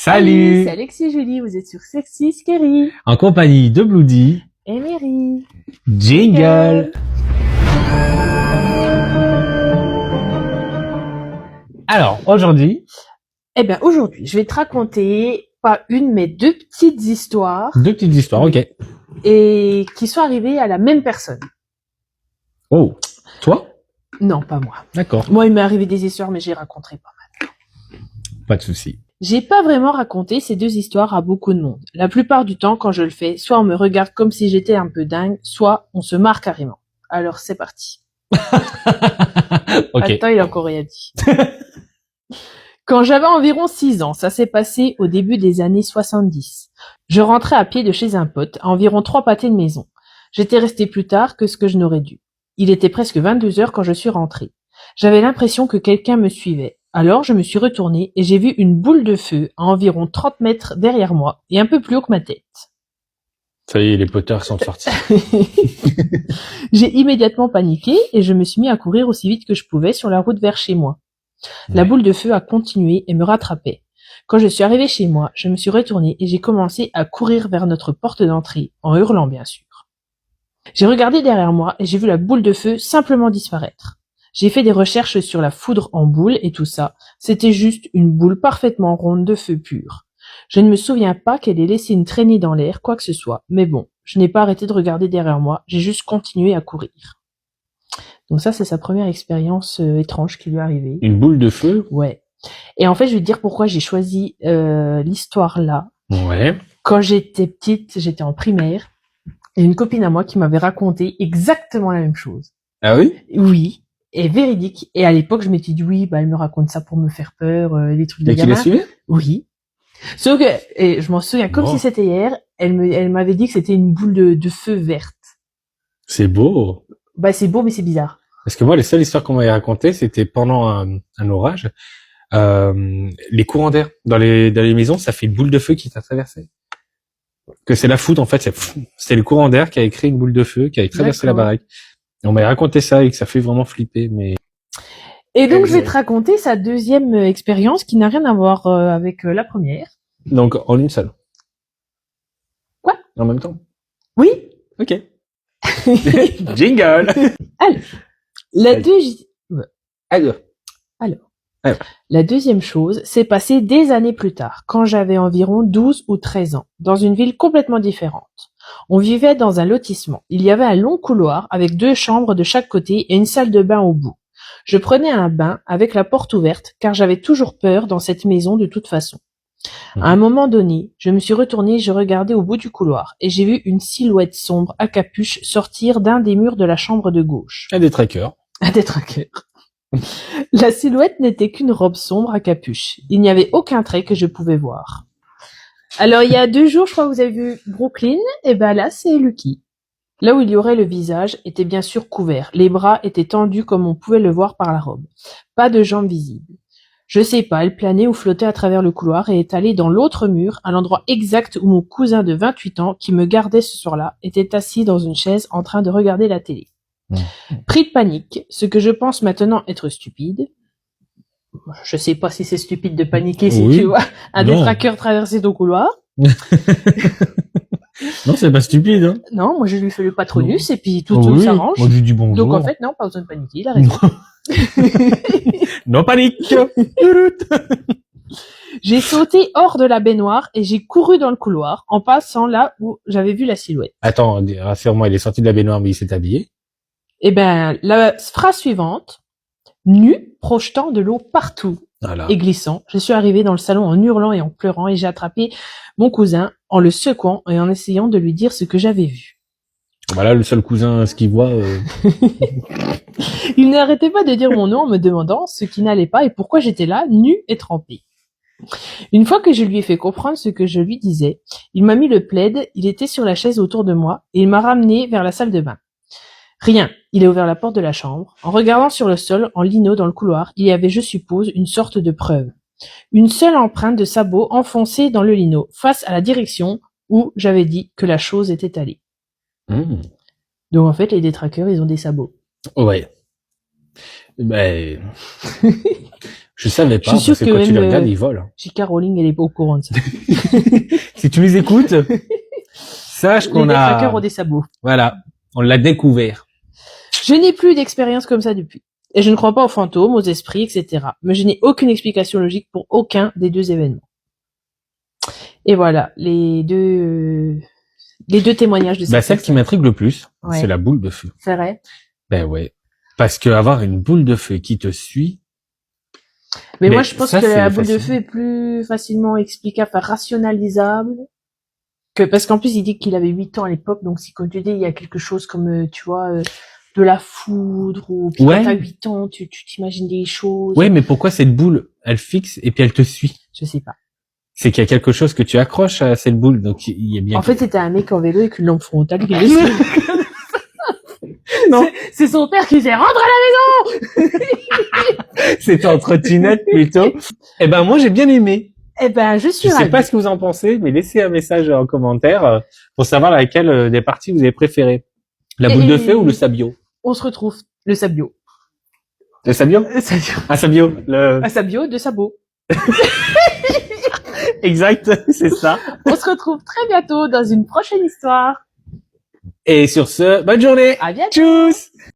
Salut, c'est Alexis et Julie, vous êtes sur Sexy Scary. en compagnie de Bloody, Et Mary. Jingle. Alors, aujourd'hui, Eh bien, aujourd'hui, je vais te raconter pas une, mais deux petites histoires deux petites histoires, ok. et qui sont arrivées à la même personne. Oh, toi? Non, pas moi. D'accord, Moi, il m'est arrivé des histoires, mais j'ai raconté pas. pas de souci. J'ai pas vraiment raconté ces deux histoires à beaucoup de monde. La plupart du temps, quand je le fais, soit on me regarde comme si j'étais un peu dingue, soit on se marre carrément. Alors, c'est parti. Ok. Attends, il a encore rien dit. Quand j'avais environ 6 ans, ça s'est passé au début des années 70. Je rentrais à pied de chez un pote, à environ 3 pâtés de maison. J'étais resté plus tard que ce que je n'aurais dû. Il était presque 22 heures quand je suis rentré. J'avais l'impression que quelqu'un me suivait. Alors je me suis retourné et j'ai vu une boule de feu à environ 30 mètres derrière moi et un peu plus haut que ma tête. Ça y est, les poteurs sont sortis. J'ai immédiatement paniqué et je me suis mis à courir aussi vite que je pouvais sur la route vers chez moi. La boule de feu a continué et me rattrapait. Quand je suis arrivé chez moi, je me suis retourné et j'ai commencé à courir vers notre porte d'entrée, en hurlant bien sûr. J'ai regardé derrière moi et j'ai vu la boule de feu simplement disparaître. J'ai fait des recherches sur la foudre en boule et tout ça. C'était juste une boule parfaitement ronde de feu pur. Je ne me souviens pas qu'elle ait laissé une traînée dans l'air, quoi que ce soit. Mais bon, je n'ai pas arrêté de regarder derrière moi, j'ai juste continué à courir. Donc ça, c'est sa première expérience étrange qui lui est arrivée. Une boule de feu? Ouais. Et en fait, je vais te dire pourquoi j'ai choisi l'histoire là. Ouais. Quand j'étais petite, j'étais en primaire, et une copine à moi qui m'avait raconté exactement la même chose. Ah oui? Oui, et véridique. Et à l'époque, je m'étais dit oui, bah elle me raconte ça pour me faire peur, des trucs de Et qui gamin. l'a suivi? Oui. Sauf que, et je m'en souviens comme Bon. si c'était hier, elle m'avait dit que c'était une boule de feu verte. C'est beau. Bah c'est beau, mais c'est bizarre. Parce que moi, les seules histoires qu'on m'avait racontées, c'était pendant un orage. Les courants d'air dans les maisons, ça fait une boule de feu qui t'a traversé. Que c'est la foudre, en fait, c'est le courant d'air qui avait créé une boule de feu, qui avait traversé la D'accord. baraque. Et on m'avait raconté ça et que ça fait vraiment flipper, mais... Et donc, je vais te raconter sa deuxième expérience qui n'a rien à voir avec la première. Donc, en une seule. Quoi? En même temps? Oui. Ok. Jingle! Alors. La deuxième chose s'est passée des années plus tard, quand j'avais environ 12 ou 13 ans, dans une ville complètement différente. On vivait dans un lotissement. Il y avait un long couloir avec 2 chambres de chaque côté et une salle de bain au bout. Je prenais un bain avec la porte ouverte, car j'avais toujours peur dans cette maison de toute façon. À un moment donné, je me suis retournée et je regardais au bout du couloir, et j'ai vu une silhouette sombre à capuche sortir d'un des murs de la chambre de gauche. Un des trackers. Un détraqueur. La silhouette n'était qu'une robe sombre à capuche. Il n'y avait aucun trait que je pouvais voir. Alors, il y a 2 jours, je crois que vous avez vu Brooklyn, et ben là, c'est Lucky. Là où il y aurait le visage était bien sûr couvert. Les bras étaient tendus comme on pouvait le voir par la robe. Pas de jambes visibles. Je sais pas, elle planait ou flottait à travers le couloir et est allée dans l'autre mur, à l'endroit exact où mon cousin de 28 ans, qui me gardait ce soir-là, était assis dans une chaise en train de regarder la télé. Pris de panique, ce que je pense maintenant être stupide. Je sais pas si c'est stupide de paniquer si Oui. tu vois un Non. détraqueur traverser ton couloir. Non, c'est pas stupide, hein. Non, moi je lui fais le patronus et puis tout Oui. s'arrange. Moi, je lui dis bonjour. Donc en fait, non, pas besoin de paniquer, il a raison. Non panique! J'ai sauté hors de la baignoire et j'ai couru dans le couloir en passant là où j'avais vu la silhouette. Attends, rassure-moi, il est sorti de la baignoire, mais il s'est habillé. Eh ben, la phrase suivante, nu, projetant de l'eau partout Voilà. et glissant, je suis arrivée dans le salon en hurlant et en pleurant et j'ai attrapé mon cousin en le secouant et en essayant de lui dire ce que j'avais vu. Voilà, le seul cousin, ce qu'il voit, Il n'arrêtait pas de dire mon nom en me demandant ce qui n'allait pas et pourquoi j'étais là, nu et trempée. Une fois que je lui ai fait comprendre ce que je lui disais, il m'a mis le plaid, il était sur la chaise autour de moi et il m'a ramené vers la salle de bain. Rien, il a ouvert la porte de la chambre. En regardant sur le sol, en lino dans le couloir, il y avait, je suppose, une sorte de preuve. Une seule empreinte de sabot enfoncée dans le lino, face à la direction où j'avais dit que la chose était allée. Donc en fait, les détraqueurs, ils ont des sabots. Ouais. Ben, Je savais pas, Je suis sûre parce que que quand tu les même, regardes, ils volent. J.K. Rowling, elle est pas au courant de ça. Si tu nous écoutes, sache Les qu'on détraqueurs ont a, des sabots. voilà, on l'a découvert. Je n'ai plus d'expérience comme ça depuis. Et je ne crois pas aux fantômes, aux esprits, etc. Mais je n'ai aucune explication logique pour aucun des deux événements. Et voilà, les deux témoignages de cette Bah, celle qui personne. m'intrigue le plus, Ouais. c'est la boule de feu. C'est vrai. Ben ouais. Parce que avoir une boule de feu qui te suit, Mais Mais moi, je pense ça, que c'est la boule de facile. feu est plus facilement explicable, enfin rationalisable. Parce qu'en plus, il dit qu'il avait 8 ans à l'époque, donc si comme tu dis, il y a quelque chose comme, tu vois, de la foudre, ou puis Ouais. quand t'as 8 ans, tu t'imagines des choses. ouais, mais pourquoi cette boule, elle fixe et puis elle te suit? Je sais pas. C'est qu'il y a quelque chose que tu accroches à cette boule, donc il y a bien. En fait, c'était un mec en vélo avec une lampe frontale qui le suit. Non. C'est son père qui disait rentre à la C'est en trottinette plutôt. Eh ben moi j'ai bien aimé. Eh ben, je suis Je sais ravie. pas ce que vous en pensez, mais laissez un message en commentaire pour savoir laquelle des parties vous avez préféré. La boule de feu ou le sabio? On se retrouve. Le sabio. Le sabio? Le sabio. Un sabio. Le... Un sabio de sabot. Exact, c'est ça. On se retrouve très bientôt dans une prochaine histoire. Et sur ce, bonne journée. À bientôt. Tchuss!